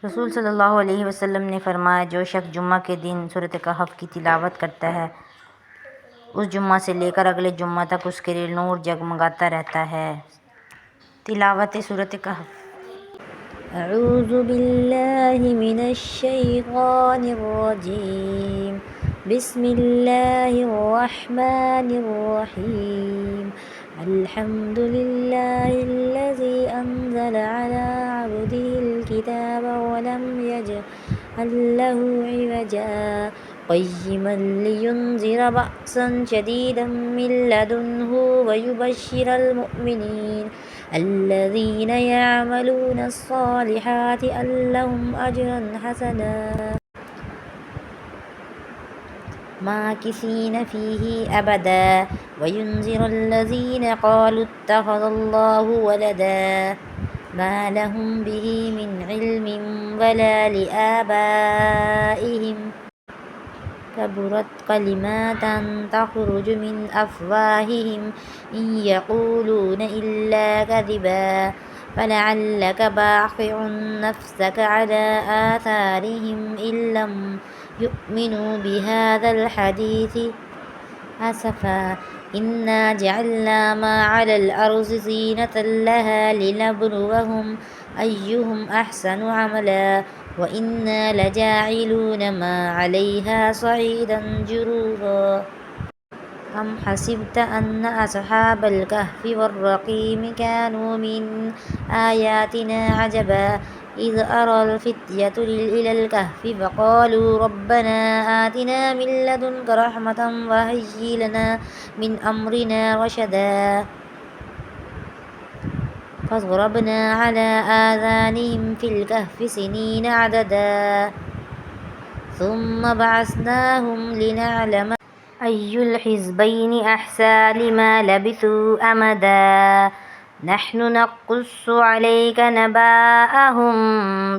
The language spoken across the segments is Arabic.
रसूल सल्लल्लाहु अलैहि वसल्लम ने फरमाया, जो शख्स जुम्मा के दिन सूरत कहफ की तिलावत करता है, उस जुम्मा से लेकर अगले जुम्मा तक उसके लिए नूर जगमगाता रहता है। तिलावत सूरत कहफ। अऊज़ु बिल्लाहि मिनश शैतानिर रजीम। बिस्मिल्लाहिर रहमानिर रहीम। अल्हम्दुलिल्लाहिल्लज़ी अंज़ला अला अब्दिहिल किताब व लम यजअल लहू इवजा क़य्यिमन लियुनज़िरा बअसन शदीदन मिन लदुन्हु व युबश्शिरल मुमिनीन الذين يعملون الصالحات أن لهم أجرا حسنا ماكثين فيه أبدا وينذر الذين قالوا اتخذ الله ولدا ما لهم به من علم ولا لآبائهم كبرت كلمات تخرج من أفواههم إن يقولون إلا كذبا فلعلك باخع نفسك على آثارهم إن لم يؤمنوا بهذا الحديث أسفا إنا جعلنا ما على الأرض زينة لها لنبلوهم أيهم أحسن عملا وإنا لجاعلون ما عليها صعيدا جرزا أم حسبت أن أصحاب الكهف والرقيم كانوا من آياتنا عجبا إذ أرى الفتية إلى الكهف فقالوا ربنا آتنا من لدنك رحمة وهيئ لنا من أمرنا رشدا فضربنا على آذانهم في الكهف سنين عددا ثم بعثناهم لنعلم أي الحزبين أحصى لما لبثوا أمدا نحن نقص عليك نبأهم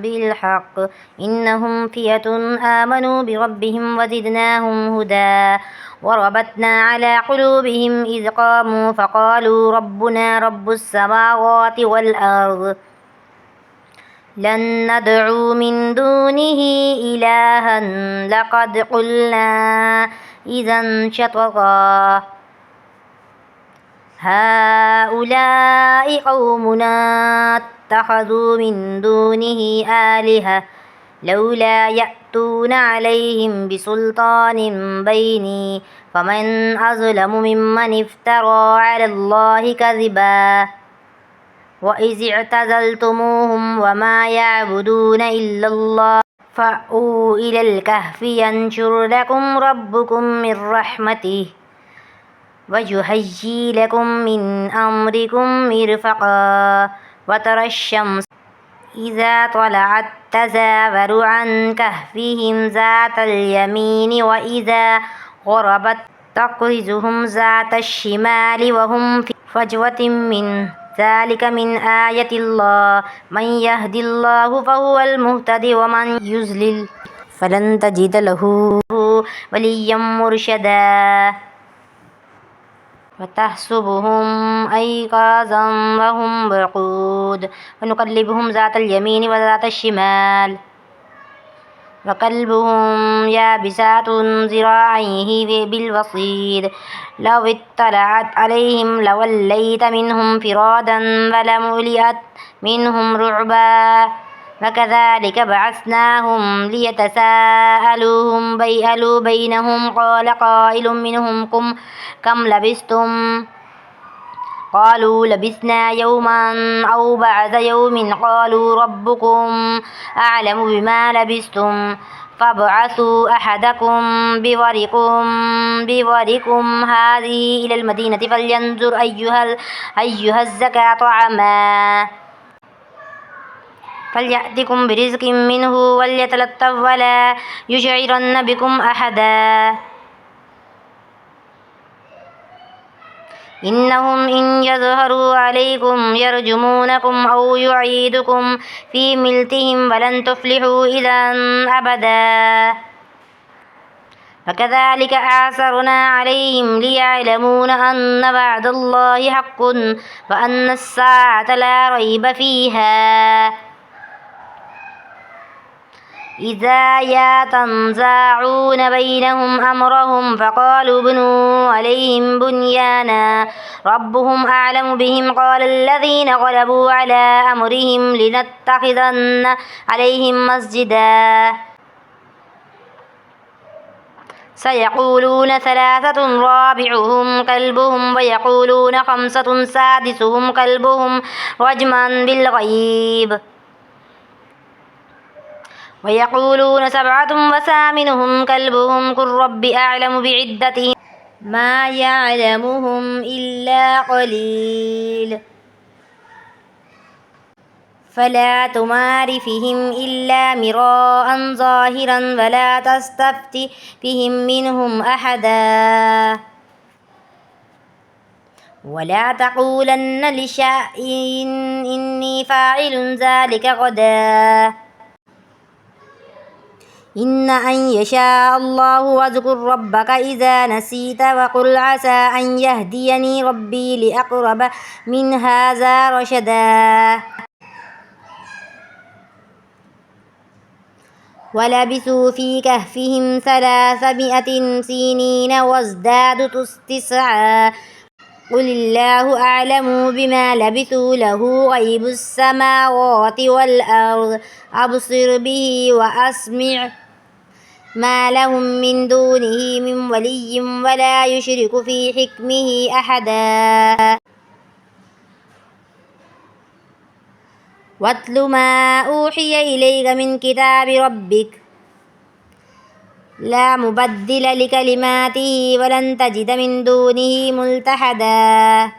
بالحق إنهم فئة آمنوا بربهم وزدناهم هدى وربطنا على قلوبهم إذ قاموا فقالوا ربنا رب السماوات والأرض لن ندعو من دونه إلها لقد قلنا إذا شططا هؤلاء قومنا اتخذوا من دونه آلهة لولا يأتون عليهم بسلطان بين فمن أظلم ممن افترى على الله كذبا وإذ اعتزلتموهم وما يعبدون إلا الله فأووا إلى الكهف ينشر لكم ربكم من رحمته ويهيئ لكم من أمركم مرفقا وترى الشمس إذا طلعت تزاور عن كهفهم ذات اليمين وإذا غربت تقرضهم ذات الشمال وهم في فجوة منه ذلك من آية الله من يهد الله فهو المهتد ومن يضلل فلن تجد له وليا مرشدا وتحسبهم أيقاظا وهم رقود ونقلبهم ذات اليمين وذات الشمال وكلبهم يابسات ذراعيه بالوصيد لو اطلعت عليهم لوليت منهم فرادا ولملئت منهم رعبا وكذلك بعثناهم ليتساءلوا بينهم قال قائل منهم كم لبثتم قالوا لبثنا يوما أو بعض يوم قالوا ربكم أعلم بما لبثتم فابعثوا أحدكم بورقكم هذه إلى المدينة فلينظر أيها الزكاة طعاما فليأتكم برزق منه وليتلطف ولا يشعرن بكم أحدا إنهم إن يظهروا عليكم يرجمونكم أو يعيدكم في ملتهم ولن تفلحوا إذا أبدا وكذلك أعثرنا عليهم ليعلمون أن وعد الله حق وأن الساعة لا ريب فيها إذا يتنازعون بينهم أمرهم فقالوا بنوا عليهم بنيانا ربهم أعلم بهم قال الذين غلبوا على أمرهم لنتخذن عليهم مسجدا سيقولون ثلاثة رابعهم كلبهم ويقولون خمسة سادسهم كلبهم رجما بالغيب ويقولون سبعة وثامنهم كلبهم قل رب أعلم بعدتهم ما يعلمهم إلا قليل فلا تمار فيهم إلا مراء ظاهرا ولا تستفت فيهم منهم أحدا ولا تقولن لشيء إني فاعل ذلك غدا إن أن يشاء الله واذكر ربك إذا نسيت وقل عسى أن يهديني ربي لأقرب من هذا رشدا ولبثوا في كهفهم 300 سنين وازدادوا تسعا قل الله أعلم بما لبثوا له غيب السماوات والأرض أبصر به وأسمع ما لهم من دونه من ولي ولا يشرك في حكمه أحدا واتل ما أوحي إليك من كتاب ربك لا مبدل لكلماته ولن تجد من دونه ملتحدا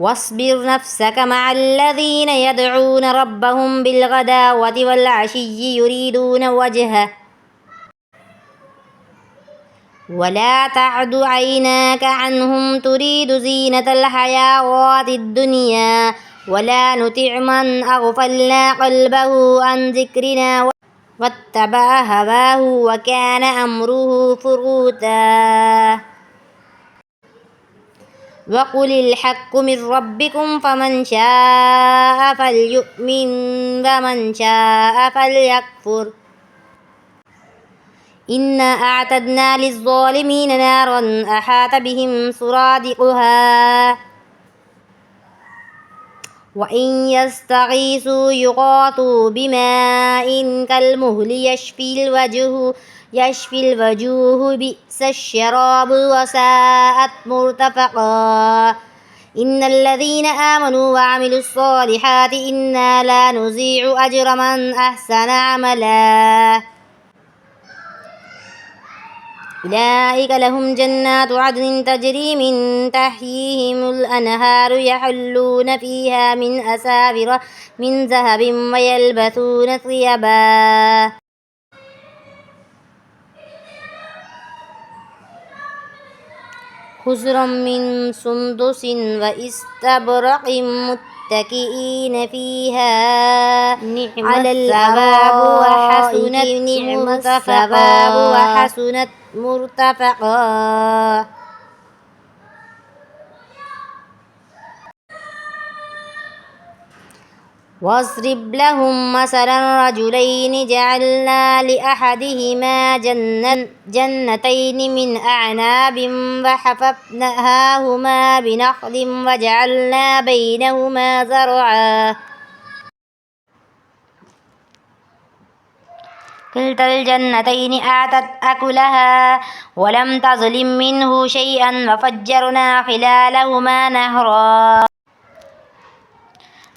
واصبر نفسك مع الذين يدعون ربهم بالغداوة والعشي يريدون وجهه ولا تعد عيناك عنهم تريد زينة الحياة الدنيا ولا نطع من أغفلنا قلبه عن ذكرنا واتبع هواه وكان أمره فرطا وقل الحق من ربكم فمن شاء فليؤمن ومن شاء فليكفر إنا أعتدنا للظالمين نارا أحاط بهم سرادقها وإن يستغيثوا يغاثوا بماء كالمهل يشفي الوجوه بئس الشراب وساءت مرتفقا إن الذين آمنوا وعملوا الصالحات إنا لا نضيع أجر من أحسن عملا أولئك لهم جنات عدن تجري من تحتهم الأنهار يحلون فيها من أساور من ذهب ويلبسون ثيابا خضرا من سندس وإستبرق متكئين فيها على الثواب وحسنت مرتفقا واضرب لهم مثلا رجلين جعلنا لأحدهما جنتين من أعناب وحففناهما بنخل وجعلنا بينهما زرعا كلتا الجنتين آتت أكلها ولم تظلم منه شيئا وفجرنا خلالهما نهرا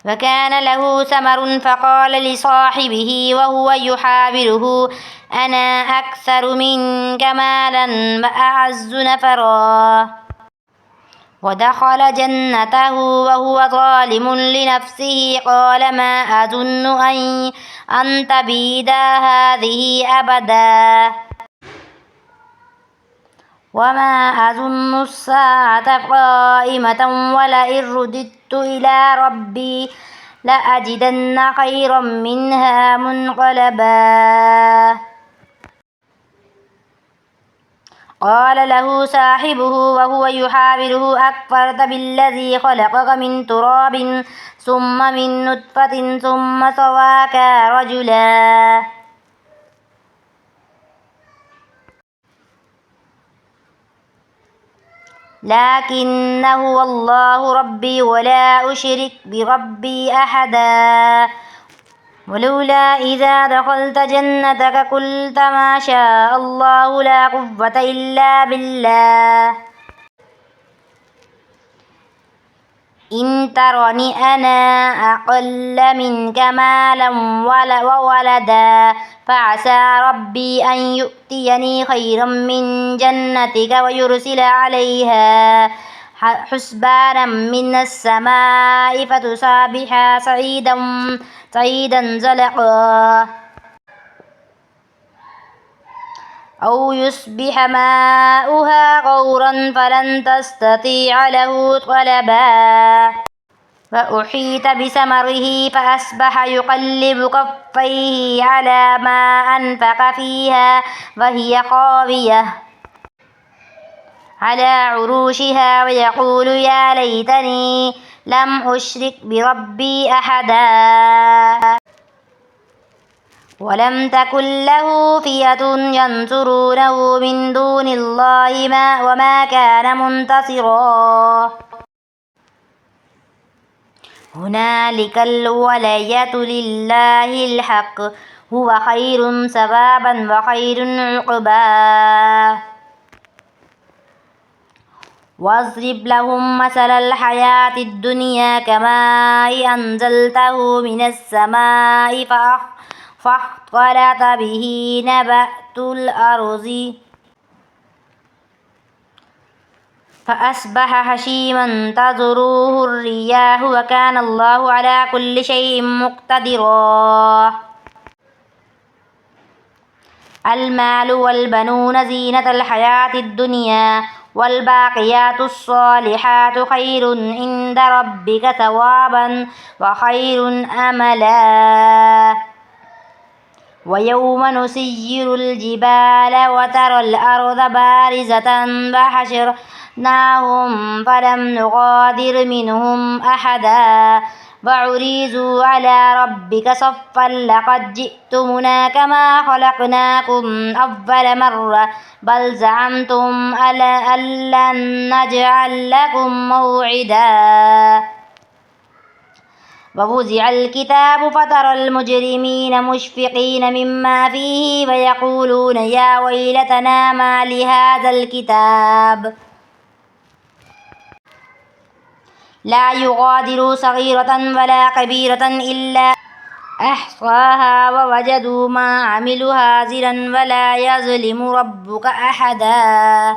وكان له ثمر فقال لصاحبه وهو يحاوره أنا أكثر منك مالا وأعز نفرا ودخل جنته وهو ظالم لنفسه قال ما أظن أن تبيد هذه أبدا وما أظن الساعة قائمة ولئن رددت إلى ربي لأجدن خيرا منها منقلبا قال له صاحبه وهو يحاوره أكفرت بالذي خلقك من تراب ثم من نطفة ثم سواك رجلا لكنه الله ربي ولا أشرك بربي أحدا ولولا إذا دخلت جنتك قلت ما شاء الله لا قوة إلا بالله إن ترني أنا أقل منك مالا وولدا فعسى ربي أن يؤتيني خيرا من جنتك ويرسل عليها حسبانا من السماء فتصبح صعيدا زلقا أو يصبح ماؤها غورا فلن تستطيع له طلبا فأحيط بثمره فأصبح يقلب كفيه على ما أنفق فيها وهي خاوية على عروشها ويقول يا ليتني لم أشرك بربي أحدا ولم تكن له فئة ينصرونه من دون الله وما كان منتصرا هنالك الولاية لله الحق هو خير ثوابا وخير عقبا واضرب لهم مثل الحياة الدنيا كماء أنزلته من السماء فاختلط به نبات الأرض فأصبح هشيما تذروه الرياح وكان الله على كل شيء مقتدرا المال والبنون زينة الحياة الدنيا والباقيات الصالحات خير عند ربك ثوابا وخير أملا ويوم نسير الجبال وترى الأرض بارزة وحشرناهم فلم نغادر منهم أحدا وعرضوا على ربك صفا لقد جئتمونا كما خلقناكم أول مرة بل زعمتم أن لن نجعل لكم موعدا ووزع الكتاب فترى المجرمين مشفقين مما فيه ويقولون يا ويلتنا ما لهذا الكتاب لا يغادر صغيرة ولا كبيرة إلا أحصاها ووجدوا ما عملوا حاضرا ولا يظلم ربك أحدا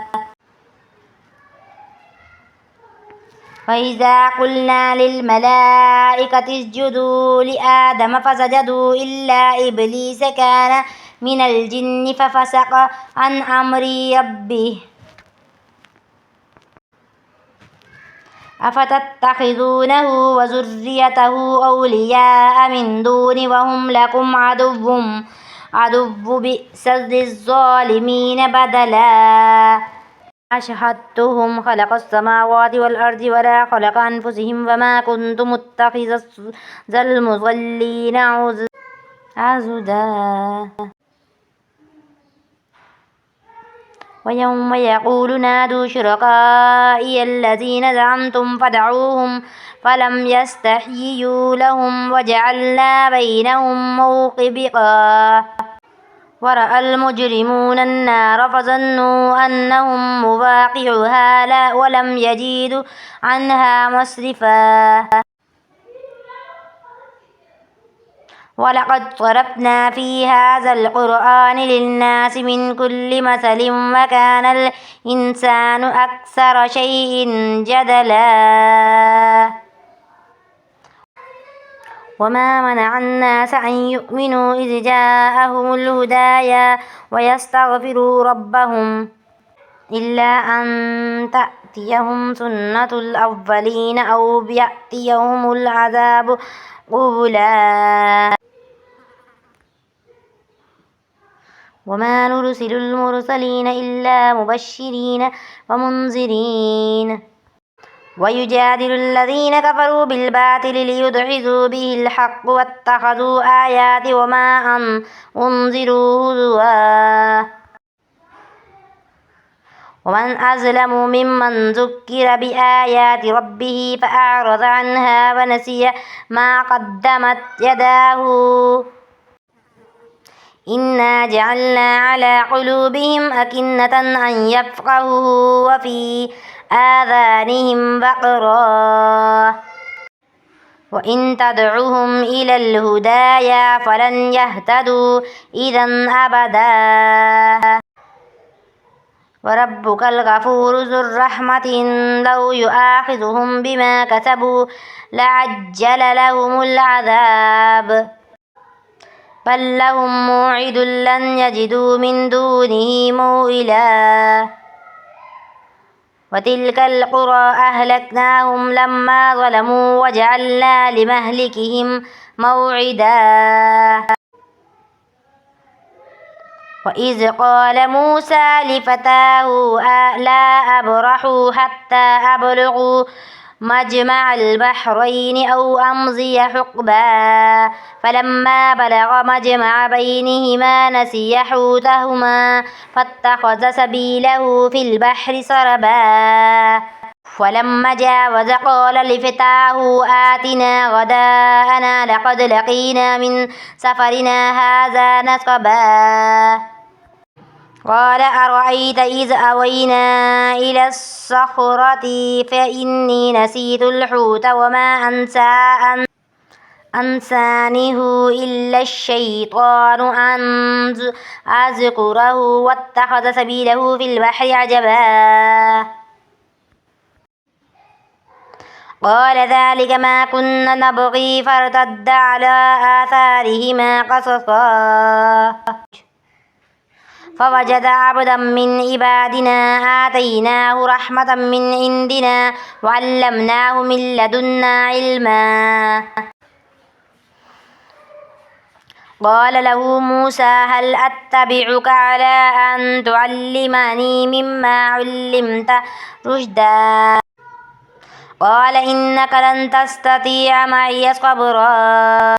فإذا قلنا للملائكة اسجدوا لآدم فسجدوا إلا إبليس كان من الجن ففسق عن أمر ربه أفتتخذونه وذريته أولياء من دون وهم لكم عدو بئس للظالمين بدلا أشهدتهم خلق السماوات والأرض ولا خلق أنفسهم وما كنت متخذ المضلين عضدا ويوم يقول نادوا شركائي الذين زعمتم فدعوهم فلم يستحيوا لهم وجعلنا بينهم موبقا ورأى المجرمون النار فظنوا أنهم مواقعها ولم يجدوا عنها مصرفا ولقد صرفنا في هذا القرآن للناس من كل مثل وكان الإنسان أكثر شيء جدلا وما منع الناس أن يؤمنوا إذ جاءهم الهدى ويستغفروا ربهم إلا أن تأتيهم سنة الأولين أو يأتيهم العذاب قبلا وما نرسل المرسلين إلا مبشرين ومنذرين ويجادل الذين كفروا بالباطل ليدحضوا به الحق واتخذوا آياتي وما أنذروا هزوا ومن أظلم ممن ذكر بآيات ربه فأعرض عنها ونسي ما قدمت يداه إنا جعلنا على قلوبهم أكنة أن يفقهوه وفي آذانهم وقرا وإن تدعهم إلى الهدايا فلن يهتدوا إذا أبدا وربك الغفور ذو الرحمة لو يؤاخذهم بما كسبوا لعجل لهم العذاب بل لهم موعد لن يجدوا من دونه موئلا وتلك القرى أهلكناهم لما ظلموا وجعلنا لمهلكهم موعدا وإذ قال موسى لفتاه لا أبرح حتى أبلغ مجمع البحرين أو أمضي حقبا فلما بلغ مجمع بينهما نسي حوتهما فاتخذ سبيله في البحر سربا ولما جاوز قال لفتاه آتنا غداءنا لقد لقينا من سفرنا هذا نصبا قال أرأيت إذ أوينا إلى الصخرة فإني نسيت الحوت وما أنسانه إلا الشيطان أن أذكره واتخذ سبيله في البحر عجبا قال ذلك ما كنا نبغي فارتد على آثارهما قصصا فوجد عبدا من عبادنا آتيناه رحمة من عندنا وعلمناه من لدنا علما قال له موسى هل أتبعك على أن تعلمني مما علمت رشدا قال إنك لن تستطيع معي صبرا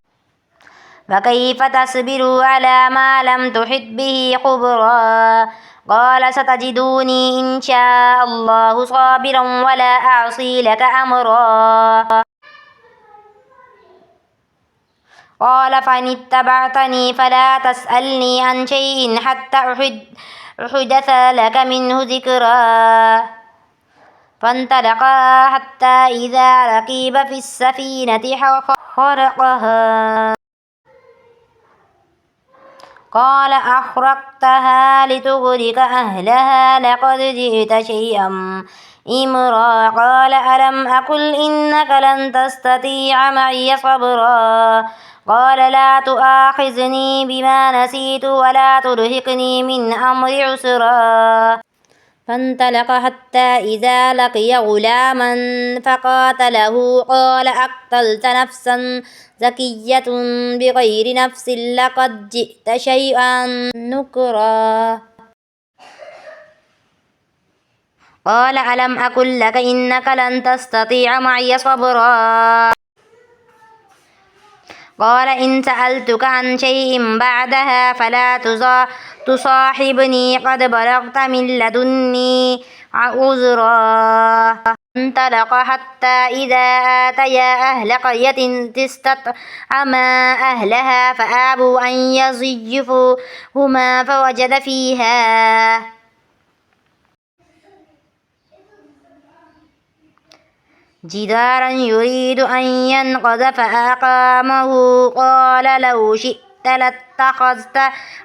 فكيف تصبر على ما لم تحط به خبرا قال ستجدوني إن شاء الله صابرا ولا أعصي لك أمرا قال فإن اتبعتني فلا تسألني عن شيء حتى أحدث لك منه ذكرا فانطلقا حتى إذا ركب في السفينة خرقها قال أخرقتها لتغرق أهلها لقد جئت شيئا إمرا قال ألم أقل إنك لن تستطيع معي صبرا قال لا تؤاخذني بما نسيت ولا ترهقني من أمري عسرا فانطلق حتى إذا لقي غلاما فقاتله قال أقتلت نفسا زكية بغير نفس لقد جئت شيئا نكرا قال ألم أقل لك إنك لن تستطيع معي صبرا قال إن سألتك عن شيء بعدها فلا تصاحبني قد بلغت من لدني عذرا انطلق حتى إذا آتيا أهل قرية استطعما أهلها فآبوا أن يضيفوهما فوجد فيها جدارا يريد أن ينقض فأقامه قال لو شئت لاتخذت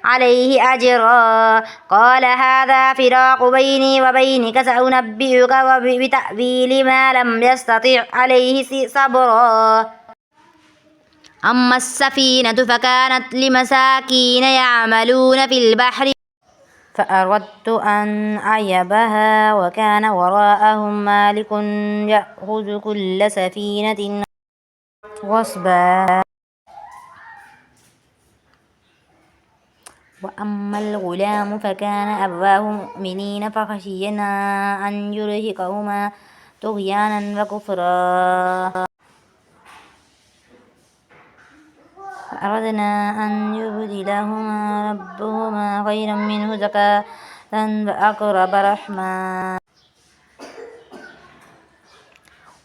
عليه أجرا قال هذا فراق بيني وبينك سأنبئك بتأويل ما لم يستطع عليه صبرا أما السفينة فكانت لمساكين يعملون في البحر فأردت أن أعيبها وكان وراءهم مالك يأخذ كل سفينة غصبا وأما الغلام فكان أبواه مؤمنين فخشينا أن يرهقهما طغيانا وكفرا فأردنا أن يبدلهما ربهما خيرا منه زكاة وأقرب رحما.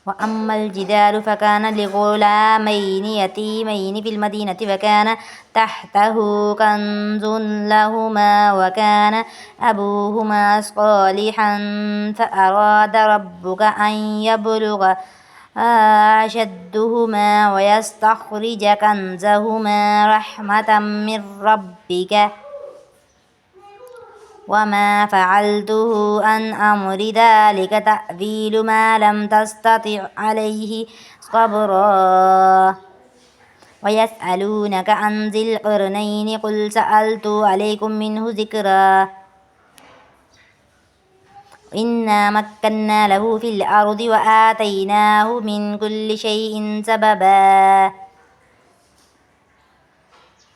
وأما الجدار فكان لغلامين يتيمين في المدينة وكان تحته كنز لهما وكان أبوهما صالحا فأراد ربك أن يبلغا أشدهما ويستخرج كنزهما رحمة من ربك وما فعلته عن أمري ذلك تأويل ما لم تستطع عليه صبرا. ويسألونك عن ذي القرنين قل سألت عليكم منه ذكرا. إنا مكنا له في الأرض وآتيناه من كل شيء سببا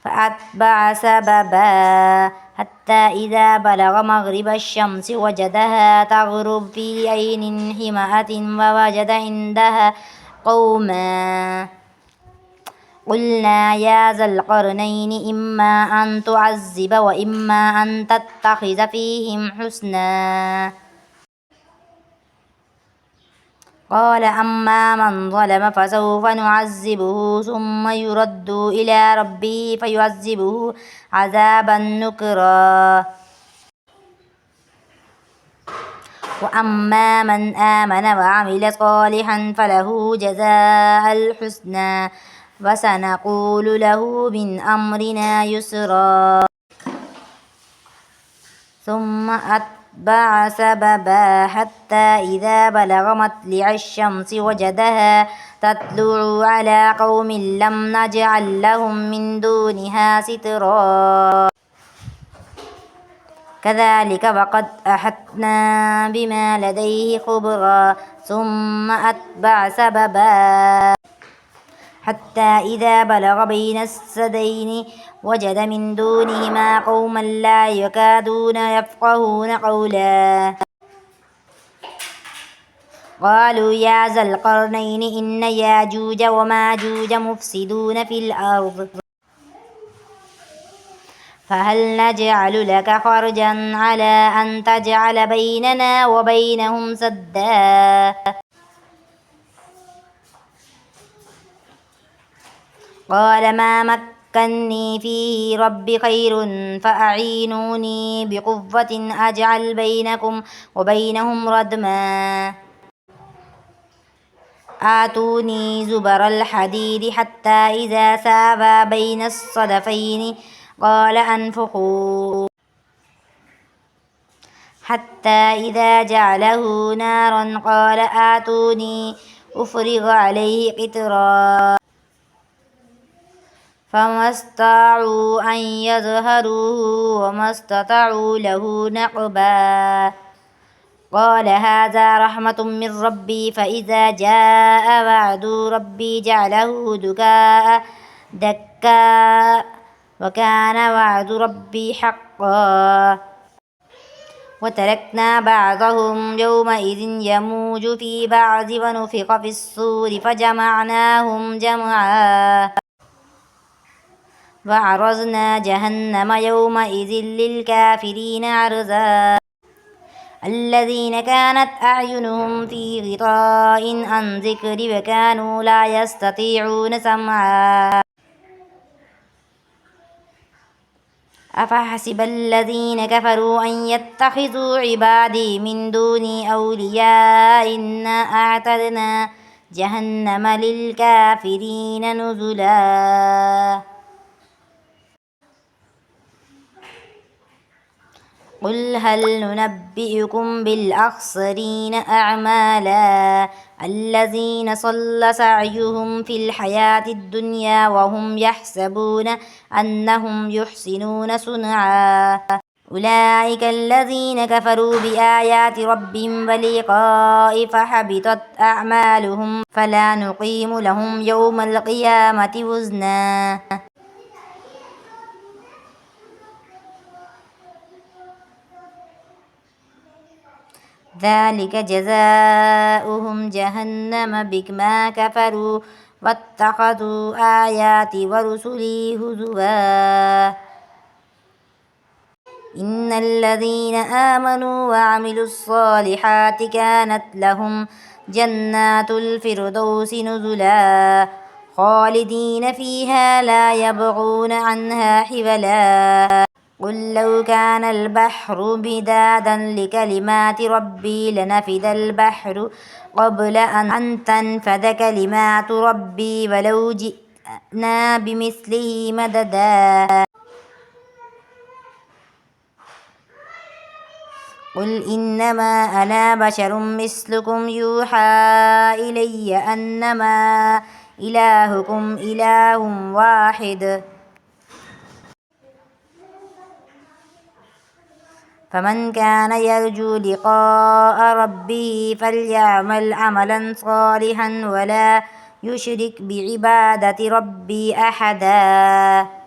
فأتبع سببا حتى إذا بلغ مغرب الشمس وجدها تغرب في عين حمئة ووجد عندها قوما قلنا يا ذا القرنين إما أن تعذب وإما أن تتخذ فيهم حسنا. قال أما من ظلم فسوف نعذبه ثم يرد إلى ربه فيعذبه عذابا نكرا. وأما من آمن وعمل صالحا فله جزاء الحسنى وسنقول له من أمرنا يسرا. ثم أتبع سببا حتى إذا بلغ مطلع الشمس وجدها تطلع على قوم لم نجعل لهم من دونها سترا. كذلك وقد أحطنا بما لديه خبرا. ثم أتبع سببا حتى إذا بلغ بين السدين وجد من دونهما قوما لا يكادون يفقهون قولا. قالوا يا ذا القرنين إن ياجوج وماجوج مفسدون في الأرض فهل نجعل لك خرجا على أن تجعل بيننا وبينهم سدا. قال ما مكني فيه ربي خير فأعينوني بقوة أجعل بينكم وبينهم ردما. آتوني زبر الحديد حتى إذا ساوى بين الصدفين قال أنفخوا حتى إذا جعله نارا قال آتوني أفرغ عليه قطرا فما استطاعوا أن يظهروه وما استطاعوا له نقبا. قال هذا رحمة من ربي فإذا جاء وعد ربي جعله دكا وكان وعد ربي حقا. وتركنا بعضهم يومئذ يموج في بعض ونفخ في الصور فجمعناهم جمعا وعرضنا جهنم يومئذ للكافرين عرضا. الذين كانت أعينهم في غطاء عن ذكري وكانوا لا يستطيعون سمعا. أفحسب الذين كفروا أن يتخذوا عبادي من دوني أولياء إنا أعتدنا جهنم للكافرين نزلا. قل هل ننبئكم بالأخسرين أعمالا الذين ضل سعيهم في الحياة الدنيا وهم يحسبون أنهم يحسنون صنعا. أولئك الذين كفروا بآيات ربهم ولقائه فحبطت أعمالهم فلا نقيم لهم يوم القيامة وزنا. ذلك جزاؤهم جهنم بما كفروا واتخذوا آياتي ورسلي هزوا. إن الذين آمنوا وعملوا الصالحات كانت لهم جنات الفردوس نزلا خالدين فيها لا يبغون عنها حولا قل لو كان البحر مدادا لكلمات ربي لنفد البحر قبل أن تنفد كلمات ربي ولو جئنا بمثله مددا قل إنما أنا بشر مثلكم يوحى إلي أنما إلهكم إله واحد فمن كان يرجو لقاء ربه فليعمل عملا صالحا ولا يشرك بعبادة ربه أحدا